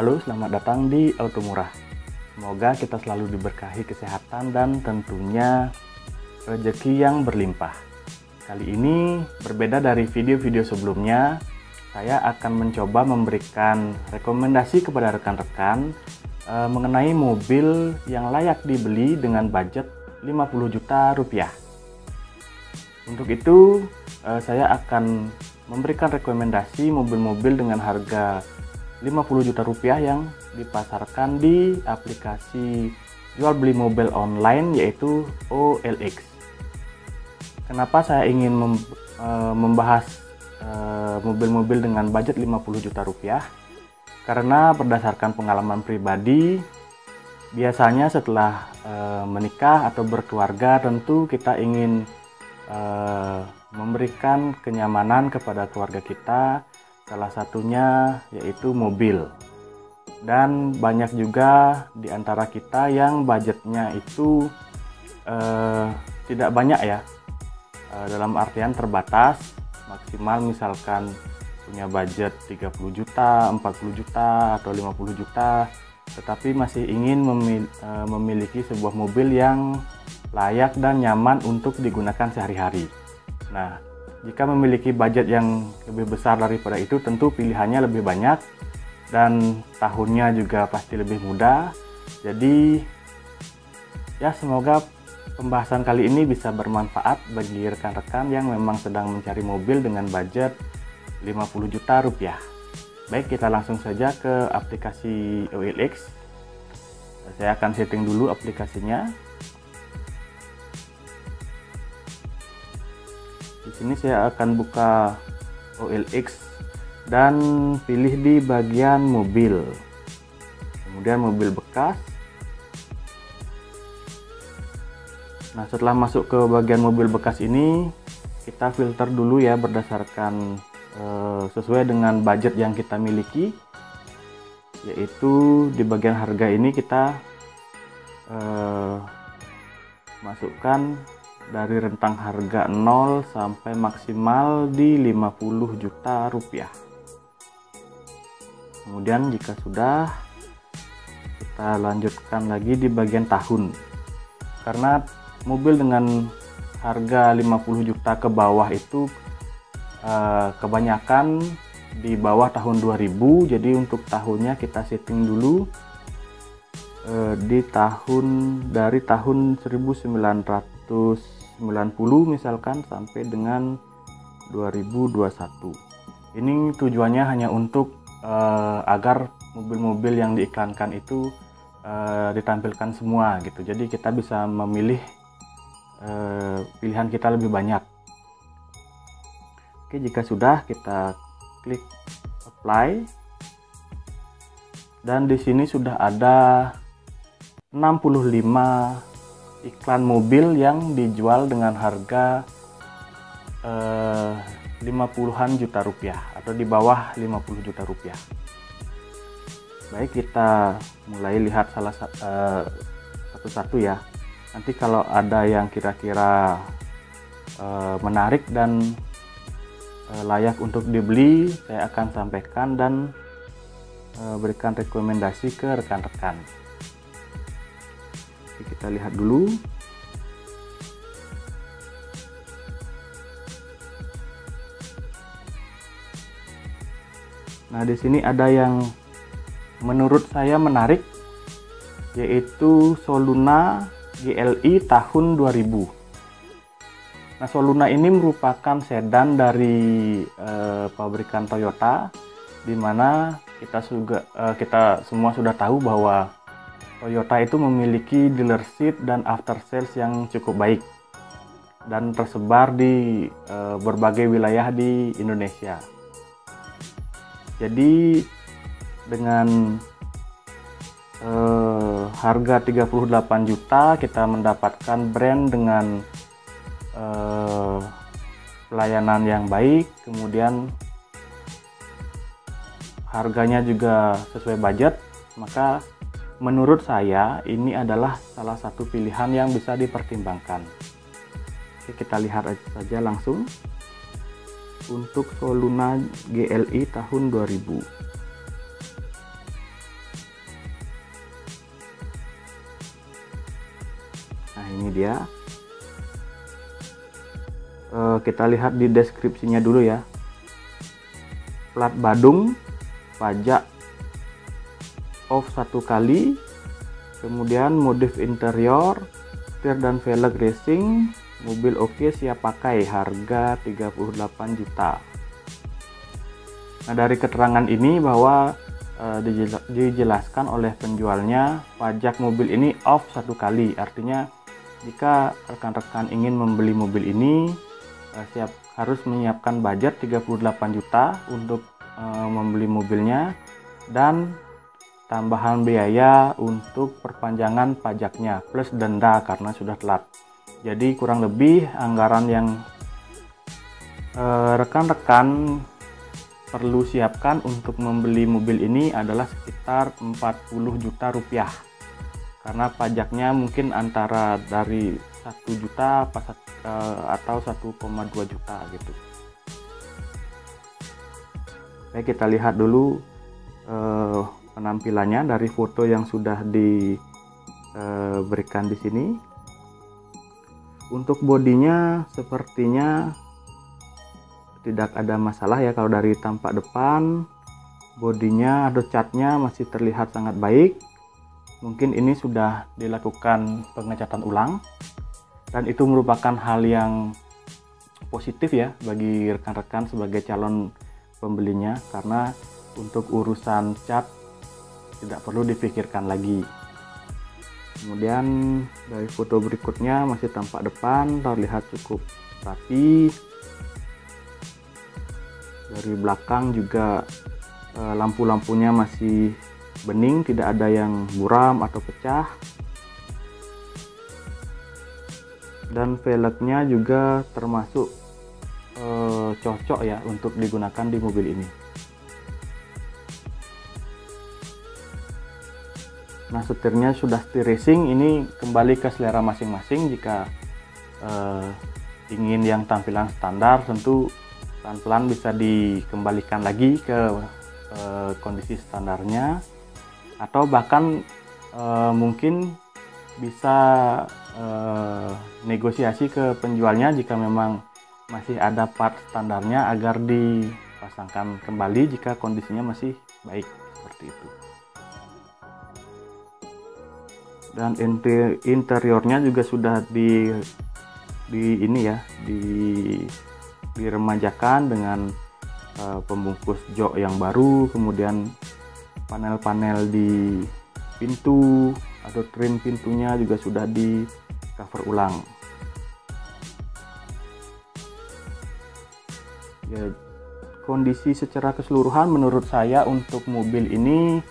Halo, selamat datang di Auto Murah. Semoga kita selalu diberkahi kesehatan dan tentunya rezeki yang berlimpah. Kali ini berbeda dari video-video sebelumnya, saya akan mencoba memberikan rekomendasi kepada rekan-rekan mengenai mobil yang layak dibeli dengan budget 50 juta rupiah. Untuk itu, saya akan memberikan rekomendasi mobil-mobil dengan harga 50 juta rupiah yang dipasarkan di aplikasi jual beli mobil online yaitu OLX. Kenapa saya ingin membahas mobil-mobil dengan budget 50 juta rupiah? Karena berdasarkan pengalaman pribadi, biasanya setelah menikah atau berkeluarga tentu kita ingin memberikan kenyamanan kepada keluarga kita. Salah satunya yaitu mobil. Dan banyak juga di antara kita yang budgetnya itu tidak banyak ya. Dalam artian terbatas, maksimal misalkan punya budget 30 juta, 40 juta, atau 50 juta, tetapi masih ingin memiliki sebuah mobil yang layak dan nyaman untuk digunakan sehari-hari. Nah, jika memiliki budget yang lebih besar daripada itu, tentu pilihannya lebih banyak dan tahunnya juga pasti lebih mudah. Jadi ya, semoga pembahasan kali ini bisa bermanfaat bagi rekan-rekan yang memang sedang mencari mobil dengan budget 50 juta rupiah. Baik, kita langsung saja ke aplikasi OLX. Saya akan setting dulu aplikasinya. Di sini saya akan buka OLX dan pilih di bagian mobil. Kemudian mobil bekas. Nah, setelah masuk ke bagian mobil bekas ini, kita filter dulu ya berdasarkan sesuai dengan budget yang kita miliki. Yaitu di bagian harga ini kita masukkan dari rentang harga 0 sampai maksimal di 50 juta rupiah. Kemudian jika sudah, kita lanjutkan lagi di bagian tahun. Karena mobil dengan harga 50 juta ke bawah itu kebanyakan di bawah tahun 2000. Jadi untuk tahunnya kita setting dulu di dari tahun 1990 misalkan sampai dengan 2021. Ini tujuannya hanya untuk agar mobil-mobil yang diiklankan itu ditampilkan semua gitu. Jadi kita bisa memilih pilihan kita lebih banyak. Oke, jika sudah, kita klik apply. Dan di sini sudah ada 65 iklan mobil yang dijual dengan harga 50-an juta rupiah atau di bawah 50 juta rupiah. Baik, kita mulai lihat satu-satu ya. Nanti kalau ada yang kira-kira menarik dan layak untuk dibeli, saya akan sampaikan dan berikan rekomendasi ke rekan-rekan. Kita lihat dulu. Nah, di sini ada yang menurut saya menarik, yaitu Soluna GLI tahun 2000. Nah, Soluna ini merupakan sedan dari pabrikan Toyota, di mana kita semua sudah tahu bahwa Toyota itu memiliki dealership dan after sales yang cukup baik dan tersebar di berbagai wilayah di Indonesia. Jadi dengan harga 38 juta kita mendapatkan brand dengan pelayanan yang baik, kemudian harganya juga sesuai budget, maka menurut saya ini adalah salah satu pilihan yang bisa dipertimbangkan. Oke, kita lihat saja langsung untuk Soluna GLI tahun 2000. Ini dia. Kita lihat di deskripsinya dulu ya. Plat Badung, pajak off 1 kali, kemudian modif interior, setir dan velg racing, mobil oke siap pakai, harga 38 juta. Nah, dari keterangan ini bahwa dijelaskan oleh penjualnya pajak mobil ini off 1 kali, artinya jika rekan-rekan ingin membeli mobil ini harus menyiapkan budget 38 juta untuk membeli mobilnya dan tambahan biaya untuk perpanjangan pajaknya plus denda karena sudah telat. Jadi kurang lebih anggaran yang rekan-rekan perlu siapkan untuk membeli mobil ini adalah sekitar 40 juta rupiah, karena pajaknya mungkin antara dari 1 juta atau 1,2 juta gitu. Baik, kita lihat dulu penampilannya dari foto yang sudah diberikan di sini. Untuk bodinya sepertinya tidak ada masalah ya. Kalau dari tampak depan, bodinya atau catnya masih terlihat sangat baik. Mungkin ini sudah dilakukan pengecatan ulang, dan itu merupakan hal yang positif ya bagi rekan-rekan sebagai calon pembelinya, karena untuk urusan cat tidak perlu dipikirkan lagi. Kemudian dari foto berikutnya masih tampak depan terlihat cukup rapi. Dari belakang juga lampu-lampunya masih bening, tidak ada yang buram atau pecah. Dan velgnya juga termasuk cocok ya untuk digunakan di mobil ini. Nah, setirnya sudah setir racing, ini kembali ke selera masing-masing. Jika ingin yang tampilan standar, tentu pelan-pelan bisa dikembalikan lagi ke kondisi standarnya, atau bahkan mungkin bisa negosiasi ke penjualnya jika memang masih ada part standarnya agar dipasangkan kembali jika kondisinya masih baik, seperti itu. Dan interiornya juga sudah diremajakan dengan pembungkus jok yang baru, kemudian panel-panel di pintu atau trim pintunya juga sudah di cover ulang. Ya, kondisi secara keseluruhan menurut saya untuk mobil ini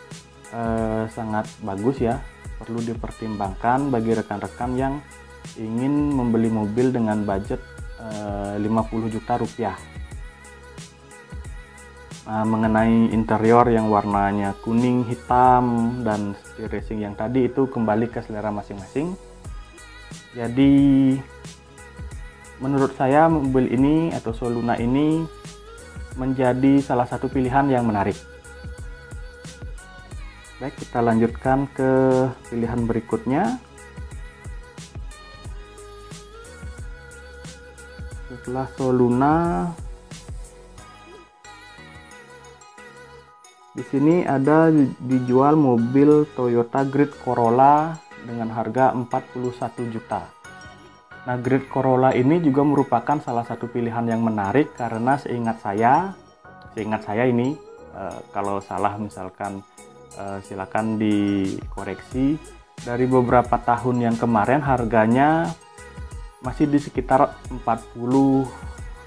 sangat bagus ya. Perlu dipertimbangkan bagi rekan-rekan yang ingin membeli mobil dengan budget 50 juta rupiah. Mengenai interior yang warnanya kuning, hitam, dan setir racing yang tadi, itu kembali ke selera masing-masing. Jadi menurut saya mobil ini atau Soluna ini menjadi salah satu pilihan yang menarik. Baik, kita lanjutkan ke pilihan berikutnya. Setelah Soluna, di sini ada dijual mobil Toyota Grid Corolla dengan harga 41 juta. Nah, Grid Corolla ini juga merupakan salah satu pilihan yang menarik karena seingat saya ini, kalau salah misalkan silakan dikoreksi. Dari beberapa tahun yang kemarin harganya masih di sekitar 40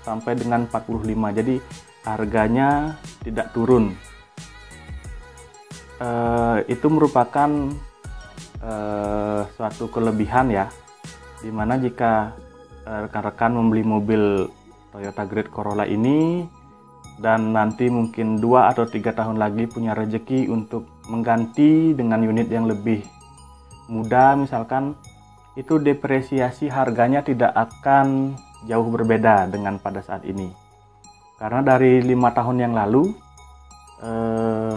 sampai dengan 45, jadi harganya tidak turun. Itu merupakan suatu kelebihan ya, dimana jika rekan-rekan membeli mobil Toyota Grid Corolla ini dan nanti mungkin 2 atau 3 tahun lagi punya rezeki untuk mengganti dengan unit yang lebih muda misalkan, itu depresiasi harganya tidak akan jauh berbeda dengan pada saat ini, karena dari 5 tahun yang lalu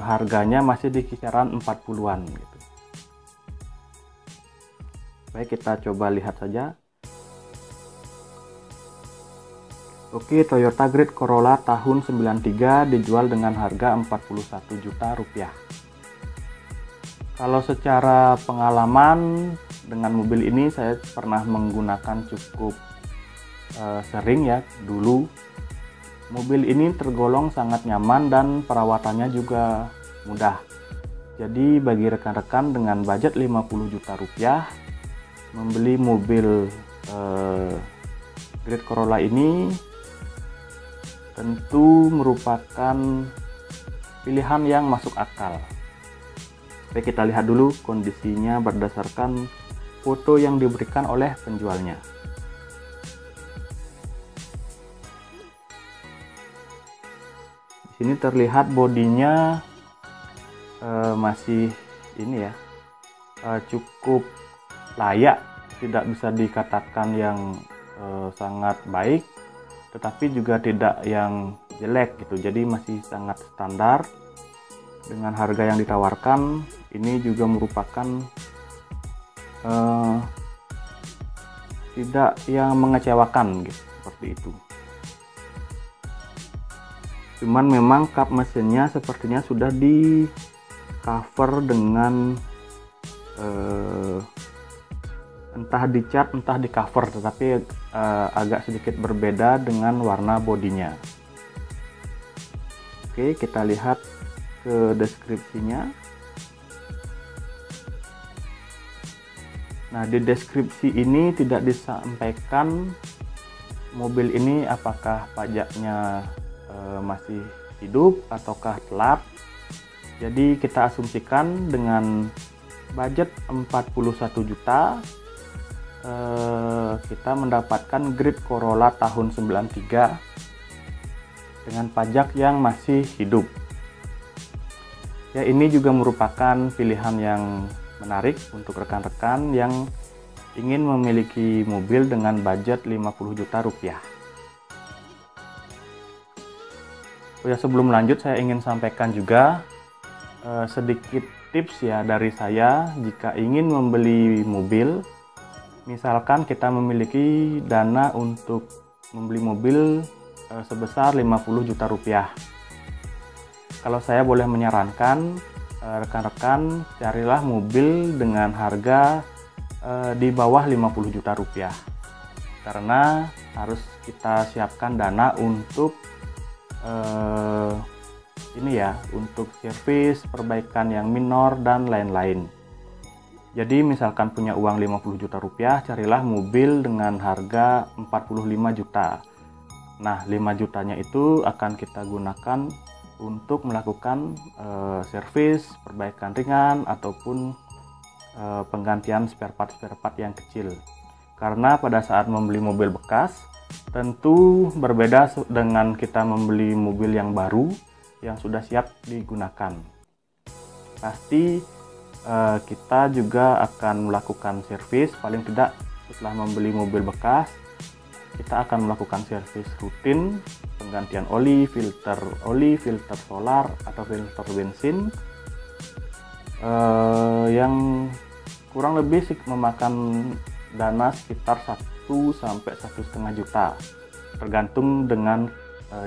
harganya masih di kisaran 40-an gitu. Baik, kita coba lihat saja. Oke, Toyota Grid Corolla tahun 93 dijual dengan harga 41 juta rupiah. Kalau secara pengalaman dengan mobil ini saya pernah menggunakan cukup sering ya dulu. Mobil ini tergolong sangat nyaman dan perawatannya juga mudah. Jadi bagi rekan-rekan dengan budget 50 juta rupiah, membeli mobil Grid Corolla ini tentu merupakan pilihan yang masuk akal. Baik, kita lihat dulu kondisinya berdasarkan foto yang diberikan oleh penjualnya. Di sini terlihat bodinya masih ini ya, cukup layak, tidak bisa dikatakan yang sangat baik, tetapi juga tidak yang jelek gitu. Jadi masih sangat standar. Dengan harga yang ditawarkan ini juga merupakan tidak yang mengecewakan gitu, seperti itu. Cuman memang kap mesinnya sepertinya sudah di cover dengan entah dicat entah di cover, tetapi agak sedikit berbeda dengan warna bodinya. Oke, kita lihat ke deskripsinya. Nah, di deskripsi ini tidak disampaikan mobil ini apakah pajaknya masih hidup ataukah telat. Jadi kita asumsikan dengan budget 41 juta kita mendapatkan Grid Corolla tahun 93 dengan pajak yang masih hidup. Ya, ini juga merupakan pilihan yang menarik untuk rekan-rekan yang ingin memiliki mobil dengan budget 50 juta rupiah. Oh ya, sebelum lanjut saya ingin sampaikan juga sedikit tips ya dari saya jika ingin membeli mobil. Misalkan kita memiliki dana untuk membeli mobil sebesar 50 juta rupiah. Kalau saya boleh menyarankan rekan-rekan carilah mobil dengan harga di bawah 50 juta rupiah. Karena harus kita siapkan dana untuk ini ya, untuk servis, perbaikan yang minor dan lain-lain. Jadi misalkan punya uang 50 juta rupiah, carilah mobil dengan harga 45 juta. Nah, 5 jutanya itu akan kita gunakan untuk melakukan servis, perbaikan ringan, ataupun penggantian spare part yang kecil. Karena pada saat membeli mobil bekas, tentu berbeda dengan kita membeli mobil yang baru, yang sudah siap digunakan. Pasti kita juga akan melakukan servis, paling tidak setelah membeli mobil bekas, kita akan melakukan servis rutin, penggantian oli, filter solar atau filter bensin yang kurang lebih memakan dana sekitar 1 sampai 1,5 juta, tergantung dengan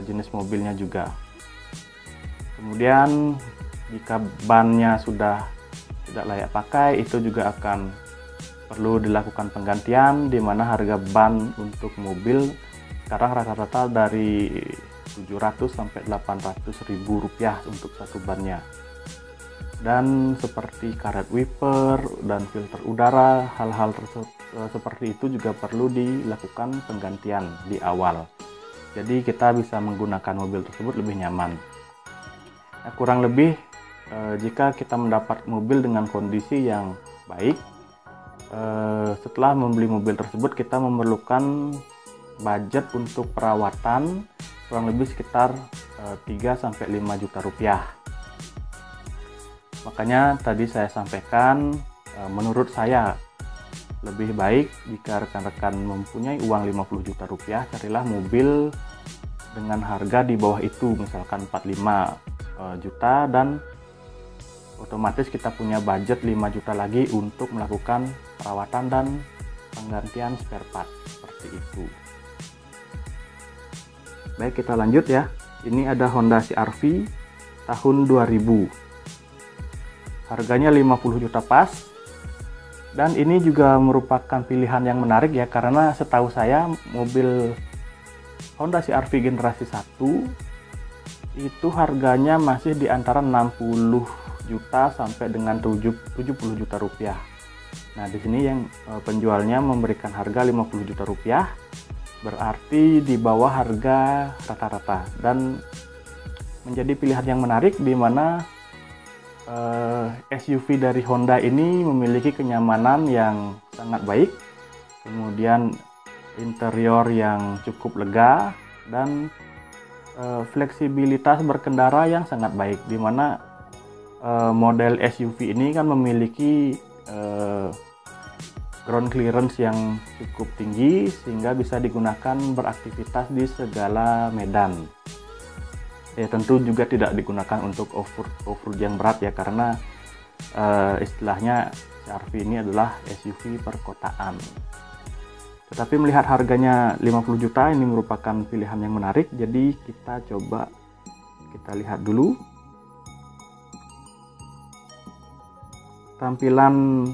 jenis mobilnya juga. Kemudian jika bannya sudah tidak layak pakai, itu juga akan perlu dilakukan penggantian, di mana harga ban untuk mobil sekarang rata-rata dari 700 sampai 800 ribu rupiah untuk satu bannya. Dan seperti karet wiper dan filter udara, hal-hal seperti itu juga perlu dilakukan penggantian di awal. Jadi kita bisa menggunakan mobil tersebut lebih nyaman. Nah, kurang lebih jika kita mendapat mobil dengan kondisi yang baik, setelah membeli mobil tersebut kita memerlukan budget untuk perawatan kurang lebih sekitar 3 sampai 5 juta rupiah. Makanya tadi saya sampaikan, menurut saya lebih baik jika rekan-rekan mempunyai uang 50 juta rupiah, carilah mobil dengan harga di bawah itu, misalkan 45 juta, dan otomatis kita punya budget 5 juta lagi untuk melakukan perawatan dan penggantian spare part seperti itu. Baik, kita lanjut ya. Ini ada Honda CR-V tahun 2000. Harganya 50 juta pas. Dan ini juga merupakan pilihan yang menarik ya, karena setahu saya mobil Honda CR-V generasi 1 itu harganya masih di antara 60 juta sampai dengan 70 juta rupiah. Nah, di sini yang penjualnya memberikan harga 50 juta rupiah, berarti di bawah harga rata-rata, dan menjadi pilihan yang menarik di mana SUV dari Honda ini memiliki kenyamanan yang sangat baik, kemudian interior yang cukup lega, dan fleksibilitas berkendara yang sangat baik, di mana model SUV ini kan memiliki ground clearance yang cukup tinggi sehingga bisa digunakan beraktivitas di segala medan. Ya, tentu juga tidak digunakan untuk off-road yang berat ya, karena istilahnya CR-V ini adalah SUV perkotaan. Tetapi melihat harganya 50 juta ini merupakan pilihan yang menarik, jadi kita lihat dulu tampilan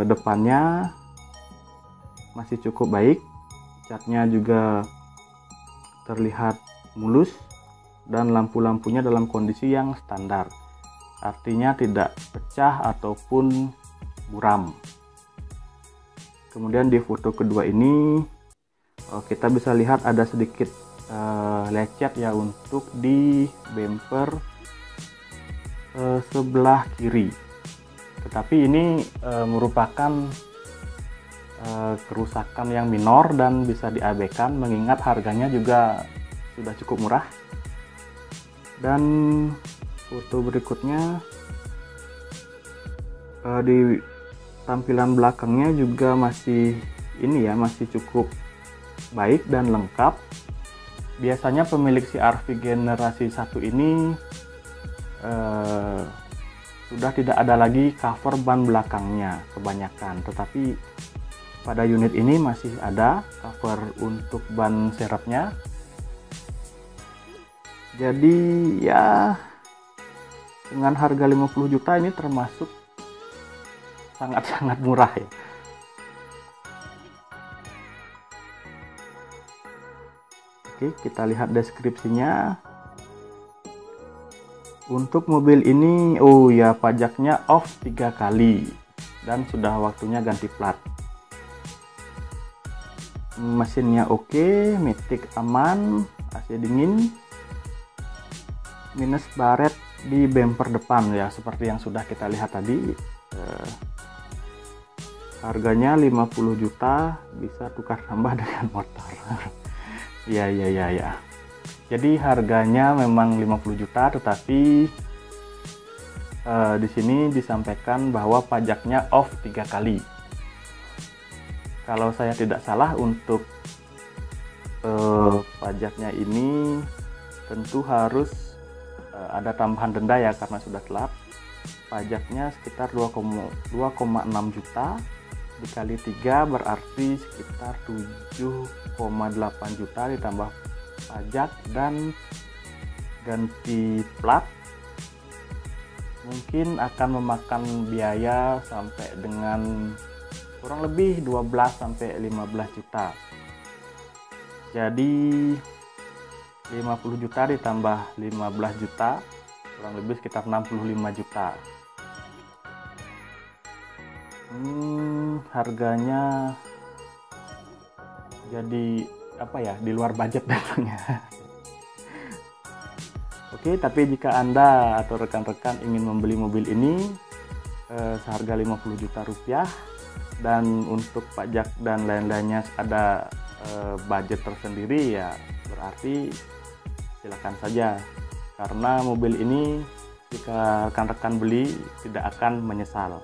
depannya masih cukup baik, catnya juga terlihat mulus, dan lampu-lampunya dalam kondisi yang standar, artinya tidak pecah ataupun buram. Kemudian di foto kedua ini kita bisa lihat ada sedikit lecet ya untuk di bumper sebelah kiri, tetapi ini merupakan kerusakan yang minor dan bisa diabaikan mengingat harganya juga sudah cukup murah. Dan foto berikutnya di tampilan belakangnya juga masih cukup baik dan lengkap. Biasanya pemilik CR-V generasi 1 ini sudah tidak ada lagi cover ban belakangnya kebanyakan, tetapi pada unit ini masih ada cover untuk ban serepnya. Jadi ya, dengan harga 50 juta ini termasuk sangat-sangat murah ya. Oke, kita lihat deskripsinya. Untuk mobil ini, pajaknya off 3 kali dan sudah waktunya ganti plat. Mesinnya oke, matic aman, AC dingin, minus baret di bumper depan ya, seperti yang sudah kita lihat tadi. Harganya 50 juta, bisa tukar tambah dengan motor. Ya. Jadi harganya memang 50 juta, tetapi di sini disampaikan bahwa pajaknya off 3 kali. Kalau saya tidak salah, untuk pajaknya ini tentu harus ada tambahan denda ya, karena sudah telat. Pajaknya sekitar 2,6 juta dikali 3 berarti sekitar 7,8 juta ditambah pajak dan ganti plat. Mungkin akan memakan biaya sampai dengan kurang lebih 12 sampai 15 juta. Jadi 50 juta ditambah 15 juta kurang lebih sekitar 65 juta. Harganya jadi di luar budget tentunya. Oke, tapi jika Anda atau rekan-rekan ingin membeli mobil ini seharga 50 juta rupiah dan untuk pajak dan lain-lainnya ada budget tersendiri, ya berarti silakan saja, karena mobil ini jika rekan-rekan beli tidak akan menyesal,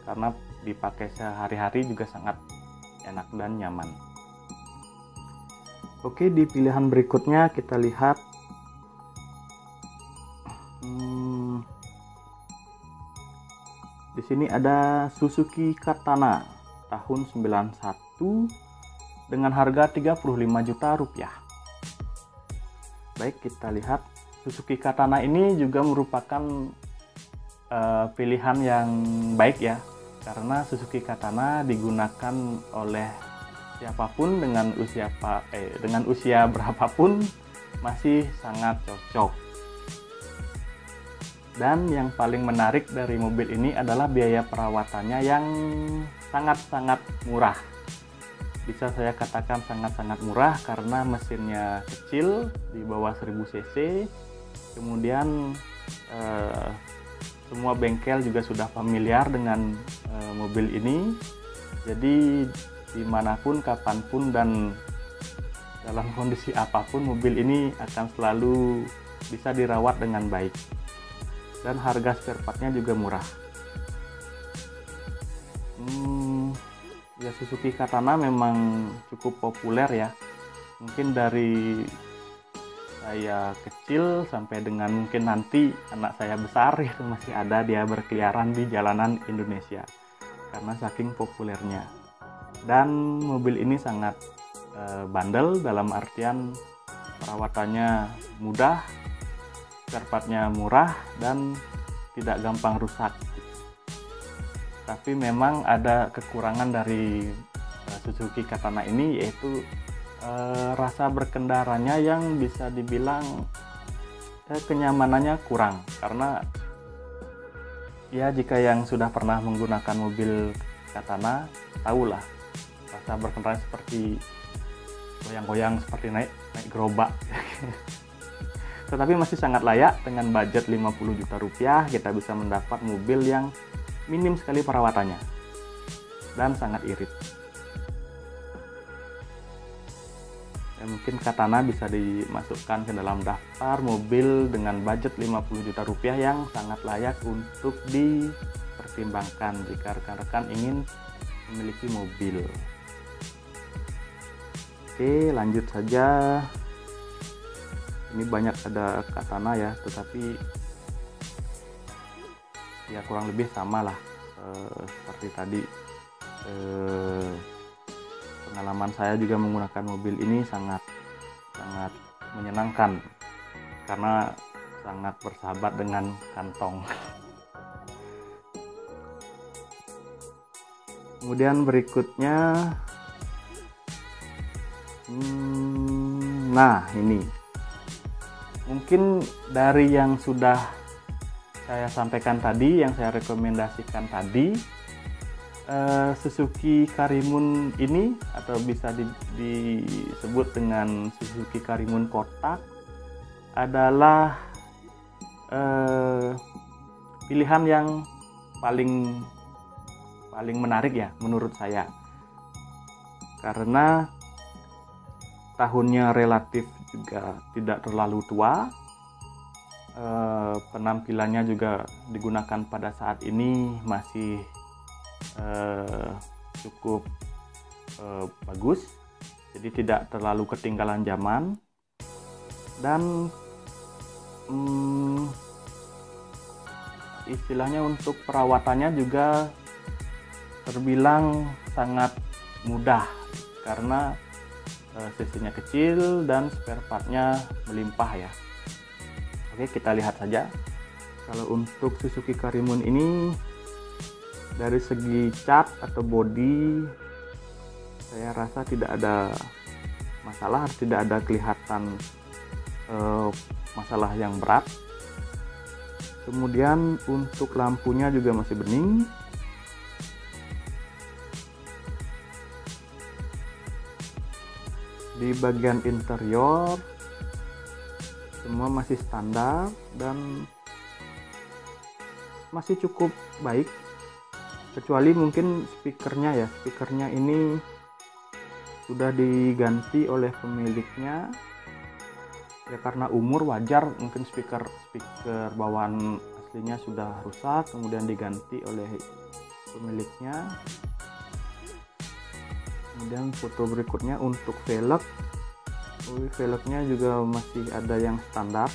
karena dipakai sehari-hari juga sangat enak dan nyaman. Oke, di pilihan berikutnya kita lihat Di sini ada Suzuki Katana tahun 91 dengan harga 35 juta rupiah. Baik, kita lihat Suzuki Katana ini juga merupakan pilihan yang baik ya, karena Suzuki Katana digunakan oleh siapapun dengan usia berapapun masih sangat cocok. Dan yang paling menarik dari mobil ini adalah biaya perawatannya yang sangat-sangat murah. Bisa saya katakan sangat-sangat murah karena mesinnya kecil di bawah 1000 cc. Kemudian semua bengkel juga sudah familiar dengan mobil ini. Jadi dimanapun, kapanpun, dan dalam kondisi apapun mobil ini akan selalu bisa dirawat dengan baik. Dan harga spare partnya juga murah. Ya, Suzuki Katana memang cukup populer ya. Mungkin dari saya kecil sampai dengan mungkin nanti anak saya besar itu masih ada dia berkeliaran di jalanan Indonesia karena saking populernya. Dan mobil ini sangat bandel, dalam artian perawatannya mudah, spare partnya murah, dan tidak gampang rusak. Tapi memang ada kekurangan dari Suzuki Katana ini, yaitu rasa berkendaranya yang bisa dibilang kenyamanannya kurang. Karena ya, jika yang sudah pernah menggunakan mobil Katana tahulah rasa berkendara seperti goyang-goyang, seperti naik gerobak. Tetapi masih sangat layak. Dengan budget 50 juta rupiah kita bisa mendapat mobil yang minim sekali perawatannya dan sangat irit. Ya, mungkin Katana bisa dimasukkan ke dalam daftar mobil dengan budget 50 juta rupiah yang sangat layak untuk dipertimbangkan jika rekan-rekan ingin memiliki mobil. Oke, lanjut saja. Ini banyak ada Katana ya, tetapi ya kurang lebih sama lah seperti tadi. Pengalaman saya juga menggunakan mobil ini sangat menyenangkan karena sangat bersahabat dengan kantong. Kemudian berikutnya, nah ini mungkin dari yang sudah saya sampaikan tadi, yang saya rekomendasikan tadi, Suzuki Karimun ini, atau bisa disebut dengan Suzuki Karimun kotak, adalah pilihan yang paling menarik ya menurut saya, karena tahunnya relatif juga tidak terlalu tua. Penampilannya juga digunakan pada saat ini masih cukup bagus, jadi tidak terlalu ketinggalan zaman. Dan istilahnya untuk perawatannya juga terbilang sangat mudah karena cc-nya kecil dan spare partnya melimpah ya. Oke, kita lihat saja. Kalau untuk Suzuki Karimun ini, dari segi cat atau body, saya rasa tidak ada masalah, tidak ada kelihatan masalah yang berat. Kemudian untuk lampunya juga masih bening. Di bagian interior semua masih standar dan masih cukup baik, kecuali mungkin speakernya ya. Speakernya ini sudah diganti oleh pemiliknya ya, karena umur wajar, mungkin speaker bawaan aslinya sudah rusak kemudian diganti oleh pemiliknya. Kemudian foto berikutnya untuk velg, velgnya juga masih ada yang standar.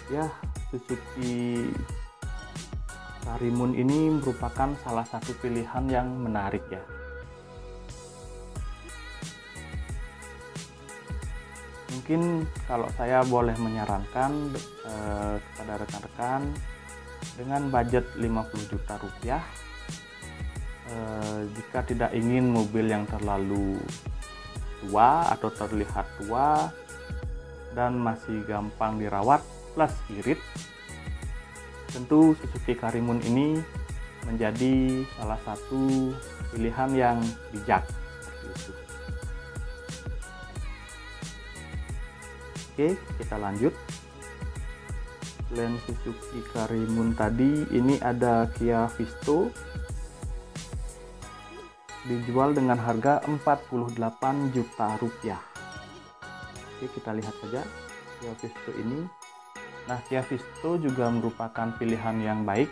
Ya, Suzuki Karimun ini merupakan salah satu pilihan yang menarik ya. Mungkin kalau saya boleh menyarankan kepada rekan-rekan dengan budget 50 juta rupiah, jika tidak ingin mobil yang terlalu tua atau terlihat tua dan masih gampang dirawat plus irit, tentu Suzuki Karimun ini menjadi salah satu pilihan yang bijak seperti itu. Oke, kita lanjut. Selain Suzuki Karimun tadi, ini ada Kia Visto dijual dengan harga 48 juta rupiah. Oke, kita lihat saja Kia Visto ini. Nah, Kia Visto juga merupakan pilihan yang baik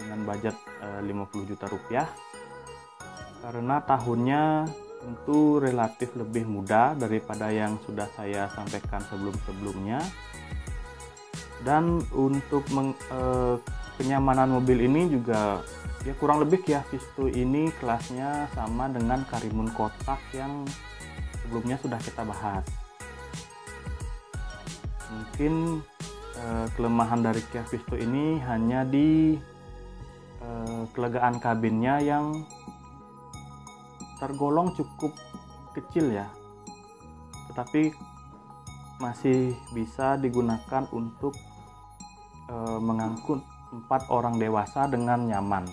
dengan budget 50 juta rupiah karena tahunnya tentu relatif lebih muda daripada yang sudah saya sampaikan sebelum-sebelumnya. Dan untuk kenyamanan mobil ini juga ya kurang lebih Kia Visto ini kelasnya sama dengan Karimun kotak yang sebelumnya sudah kita bahas. Mungkin kelemahan dari Kia Visto ini hanya di kelegaan kabinnya yang tergolong cukup kecil ya, tetapi masih bisa digunakan untuk mengangkut 4 orang dewasa dengan nyaman.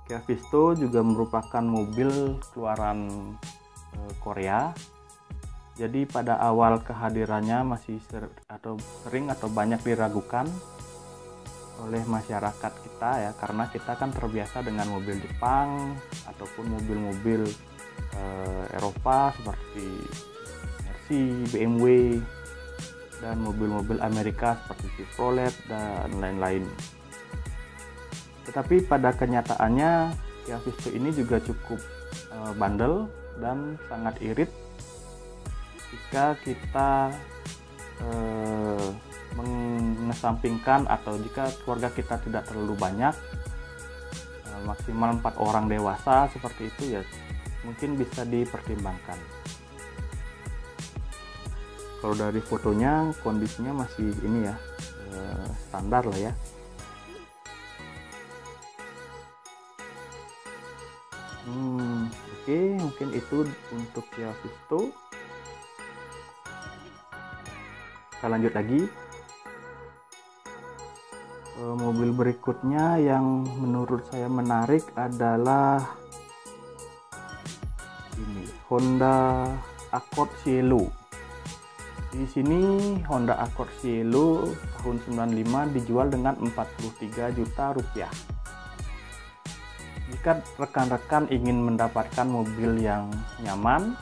Kia Visto juga merupakan mobil keluaran Korea. Jadi pada awal kehadirannya masih sering atau banyak diragukan oleh masyarakat kita ya, karena kita kan terbiasa dengan mobil Jepang ataupun mobil-mobil Eropa seperti Mercy, BMW, dan mobil-mobil Amerika seperti Chevrolet dan lain-lain. Tetapi pada kenyataannya Kia Visto ini juga cukup bandel dan sangat irit jika kita mengesampingkan atau jika keluarga kita tidak terlalu banyak, maksimal 4 orang dewasa seperti itu ya mungkin bisa dipertimbangkan. Kalau dari fotonya kondisinya masih ini ya, standar lah ya. Oke, mungkin itu untuk Kia Visto. Kita lanjut lagi. Mobil berikutnya yang menurut saya menarik adalah ini, Honda Accord Cielo. Di sini Honda Accord Cielo tahun 95 dijual dengan 43 juta rupiah. Jika rekan-rekan ingin mendapatkan mobil yang nyaman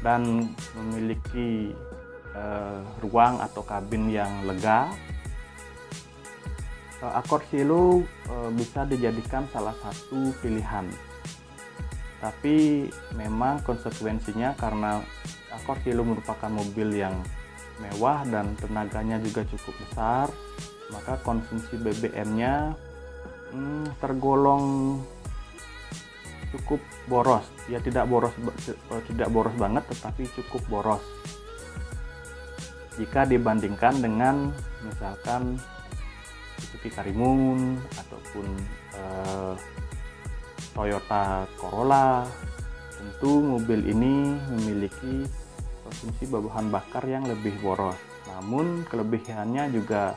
dan memiliki ruang atau kabin yang lega, Accord Cielo bisa dijadikan salah satu pilihan. Tapi memang konsekuensinya karena Accord Cielo merupakan mobil yang mewah dan tenaganya juga cukup besar, maka konsumsi BBM-nya tergolong cukup boros. Ya tidak boros banget, tetapi cukup boros jika dibandingkan dengan misalkan Suzuki Karimun ataupun Toyota Corolla. Tentu mobil ini memiliki konsumsi bahan bakar yang lebih boros, namun kelebihannya juga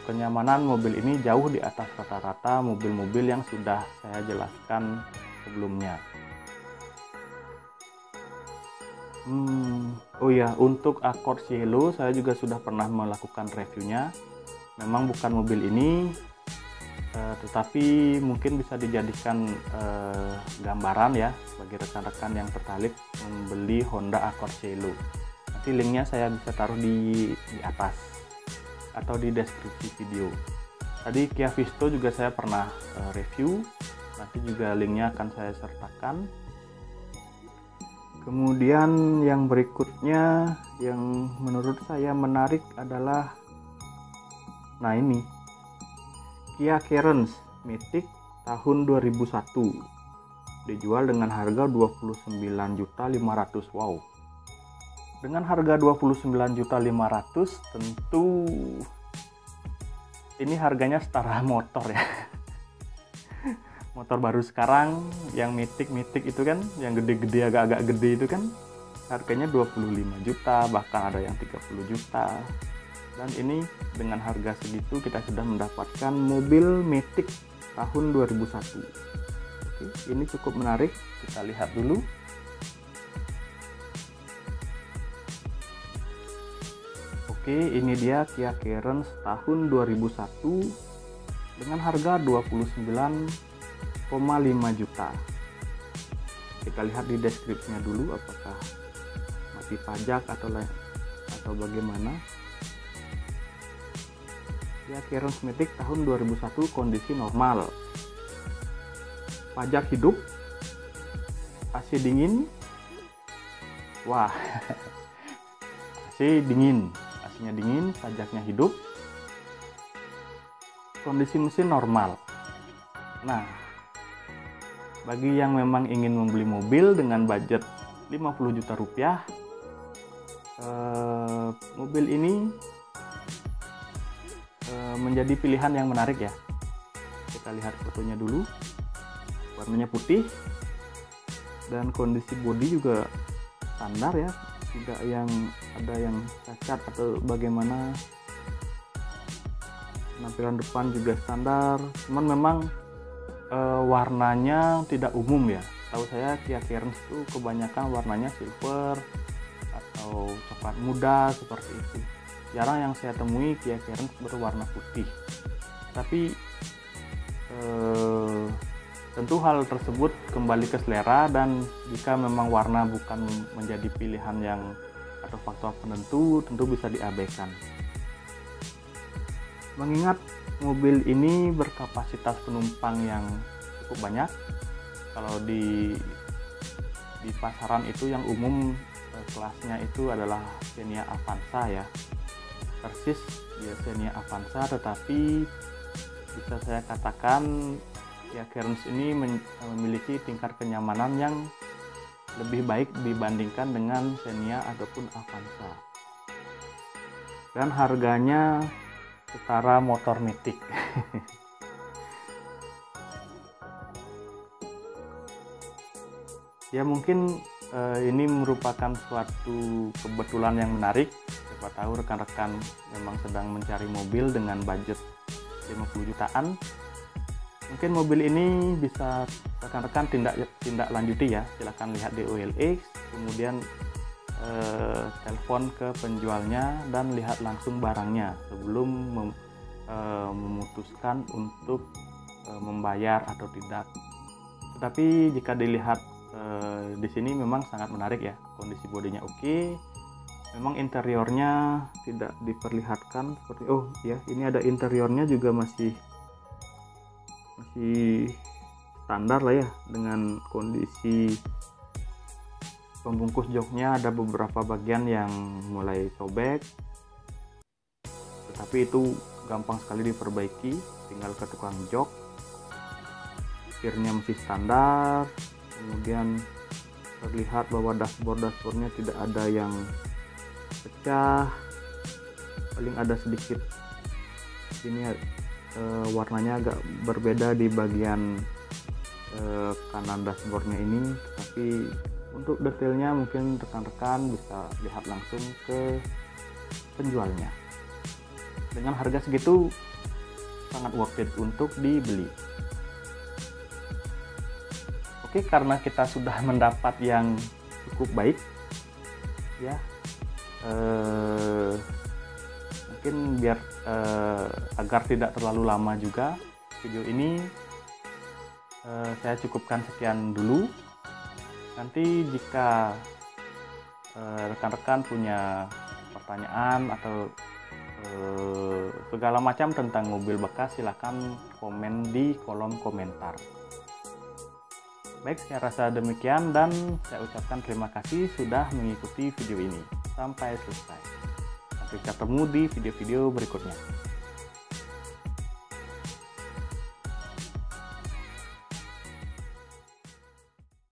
kenyamanan mobil ini jauh di atas rata-rata mobil-mobil yang sudah saya jelaskan sebelumnya. Oh ya, untuk Accord Cielo saya juga sudah pernah melakukan reviewnya. Memang bukan mobil ini, tetapi mungkin bisa dijadikan gambaran ya bagi rekan-rekan yang tertarik membeli Honda Accord Cielo. Nanti linknya saya bisa taruh di atas atau di deskripsi video. Tadi Kia Visto juga saya pernah review, nanti juga linknya akan saya sertakan. Kemudian yang berikutnya yang menurut saya menarik adalah ini Kia Carens Matic tahun 2001, dijual dengan harga 29.500.000. Wow, dengan harga 29.500.000 tentu ini harganya setara motor ya. Motor baru sekarang yang Matic itu kan, yang gede-gede, agak-agak gede itu kan harganya 25 juta, bahkan ada yang 30 juta. Dan ini dengan harga segitu kita sudah mendapatkan mobil Matic tahun 2001. Oke, ini cukup menarik, kita lihat dulu. Oke, ini dia Kia Carens tahun 2001 dengan harga 29,5 juta. Kita lihat di deskripsinya dulu apakah masih pajak atau bagaimana. Ya, Carens Matic tahun 2001 kondisi normal. Pajak hidup. AC dingin. Wah. AC dingin. AC-nya dingin, pajaknya hidup. Kondisi mesin normal. Nah, bagi yang memang ingin membeli mobil dengan budget 50 juta rupiah, mobil ini menjadi pilihan yang menarik ya. Kita lihat fotonya dulu. Warnanya putih dan kondisi bodi juga standar ya, tidak yang ada yang cacat atau bagaimana. Penampilan depan juga standar, cuman memang warnanya tidak umum ya. Tahu saya Kia Carens itu kebanyakan warnanya silver atau coklat muda seperti itu. Jarang yang saya temui Kia Carens berwarna putih. Tapi tentu hal tersebut kembali ke selera, dan jika memang warna bukan menjadi pilihan yang atau faktor penentu, tentu bisa diabaikan. Mengingat mobil ini berkapasitas penumpang yang cukup banyak. Kalau di pasaran itu yang umum kelasnya itu adalah Xenia Avanza ya. Persis ya Xenia Avanza, tetapi bisa saya katakan Kia Carens ini memiliki tingkat kenyamanan yang lebih baik dibandingkan dengan Xenia ataupun Avanza. Dan harganya setara motor Matic. Ya mungkin ini merupakan suatu kebetulan yang menarik. Siapa tahu rekan-rekan memang sedang mencari mobil dengan budget 50 jutaan. Mungkin mobil ini bisa rekan-rekan tindak lanjuti ya. Silahkan lihat di OLX, kemudian telepon ke penjualnya dan lihat langsung barangnya sebelum memutuskan untuk membayar atau tidak. Tetapi jika dilihat di sini memang sangat menarik ya, kondisi bodinya oke. Memang interiornya tidak diperlihatkan seperti ini ada interiornya juga masih standar lah ya, dengan kondisi pembungkus joknya ada beberapa bagian yang mulai sobek, tetapi itu gampang sekali diperbaiki, tinggal ke tukang jok. Setirnya masih standar. Kemudian terlihat bahwa dashboardnya tidak ada yang pecah, paling ada sedikit ini warnanya agak berbeda di bagian kanan dashboardnya ini, tapi untuk detailnya mungkin rekan-rekan bisa lihat langsung ke penjualnya. Dengan harga segitu sangat worth it untuk dibeli. Oke, karena kita sudah mendapat yang cukup baik ya, mungkin biar agar tidak terlalu lama juga video ini, saya cukupkan sekian dulu. Nanti jika rekan-rekan punya pertanyaan atau segala macam tentang mobil bekas, silahkan komen di kolom komentar. Baik, saya rasa demikian dan saya ucapkan terima kasih sudah mengikuti video ini sampai selesai. Sampai ketemu di video-video berikutnya.